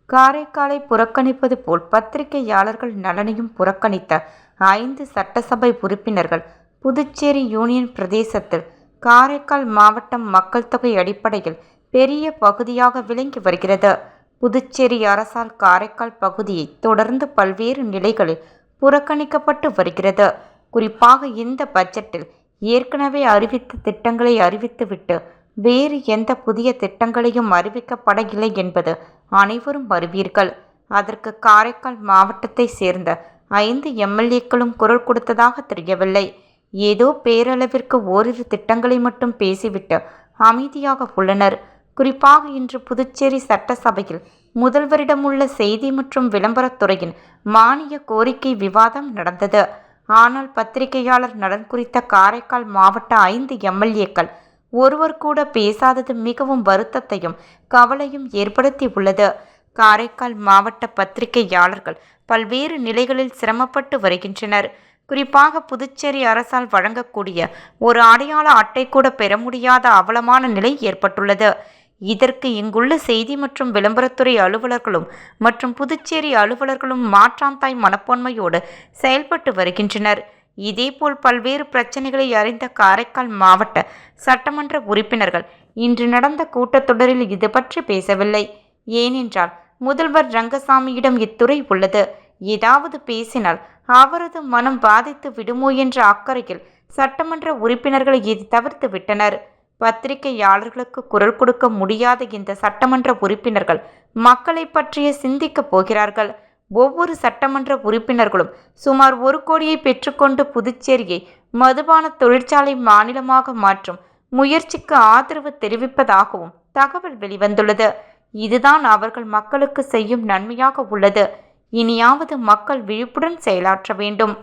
காரைக்காலை புறக்கணிப்பது போல் பத்திரிகையாளர்கள் நலனையும் புறக்கணித்த 5 சட்டசபை உறுப்பினர்கள் புதுச்சேரி யூனியன் பிரதேசத்தில் காரைக்கால் மாவட்டம் மக்கள் தொகை அடிப்படையில் பெரிய பகுதியாக விளங்கி வருகிறது. புதுச்சேரி அரசால் காரைக்கால் பகுதியை தொடர்ந்து பல்வேறு நிலைகளில் புறக்கணிக்கப்பட்டு வருகிறது. குறிப்பாக இந்த பட்ஜெட்டில் ஏற்கனவே அறிவித்த திட்டங்களை அறிவித்துவிட்டு வேறு எந்த புதிய திட்டங்களையும் அறிவிக்கப்படவில்லை என்பது அனைவரும் அறிவீர்கள். அதற்கு காரைக்கால் மாவட்டத்தை சேர்ந்த 5 எம்எல்ஏக்களும் குரல் கொடுத்ததாக தெரியவில்லை. ஏதோ பேரளவிற்கு ஓரிரு திட்டங்களை மட்டும் பேசிவிட்டு அமைதியாக உள்ளனர். குறிப்பாக இன்று புதுச்சேரி சட்டசபையில் முதல்வரிடமுள்ள செய்தி மற்றும் விளம்பரத்துறையின் மானிய கோரிக்கை விவாதம் நடந்தது. ஆனால் பத்திரிகையாளர் நலன் குறித்த காரைக்கால் மாவட்ட 5 எம்எல்ஏக்கள் ஒருவர் கூட பேசாதது மிகவும் வருத்தத்தையும் கவலையும் ஏற்படுத்தி உள்ளது. காரைக்கால் மாவட்ட பத்திரிகையாளர்கள் பல்வேறு நிலைகளில் சிரமப்பட்டு வருகின்றனர். குறிப்பாக புதுச்சேரி அரசால் வழங்கக்கூடிய ஒரு அடையாள அட்டை கூட பெற முடியாத அவலமான நிலை ஏற்பட்டுள்ளது. இதற்கு இங்குள்ள செய்தி மற்றும் விளம்பரத்துறை அலுவலர்களும் மற்றும் புதுச்சேரி அலுவலர்களும் மாற்றாந்தாய் மனப்பான்மையோடு செயல்பட்டு வருகின்றனர். இதேபோல் பல்வேறு பிரச்சனைகளை அறிந்த காரைக்கால் மாவட்ட சட்டமன்ற உறுப்பினர்கள் இன்று நடந்த கூட்டத்தொடரில் இது பற்றி பேசவில்லை. ஏனென்றால் முதல்வர் ரங்கசாமியிடம் இத்துறை உள்ளது. ஏதாவது பேசினால் அவரது மனம் பாதித்து விடுமோ என்ற அக்கறையில் சட்டமன்ற உறுப்பினர்கள் இதை தவிர்த்து விட்டனர். பத்திரிகையாளர்களுக்கு குரல் கொடுக்க முடியாத இந்த சட்டமன்ற உறுப்பினர்கள் மக்களை பற்றிய சிந்திக்கப் போகிறார்கள். ஒவ்வொரு சட்டமன்ற உறுப்பினர்களும் சுமார் 1 கோடியை பெற்றுக்கொண்டு புதுச்சேரியை மதுபான தொழிற்சாலை மாநிலமாக மாற்றும் முயற்சிக்கு ஆதரவு தெரிவிப்பதாகவும் தகவல் வெளிவந்துள்ளது. இதுதான் அவர்கள் மக்களுக்கு செய்யும் நன்மையாக உள்ளது. இனியாவது மக்கள் விழிப்புடன் செயலாற்ற வேண்டும்.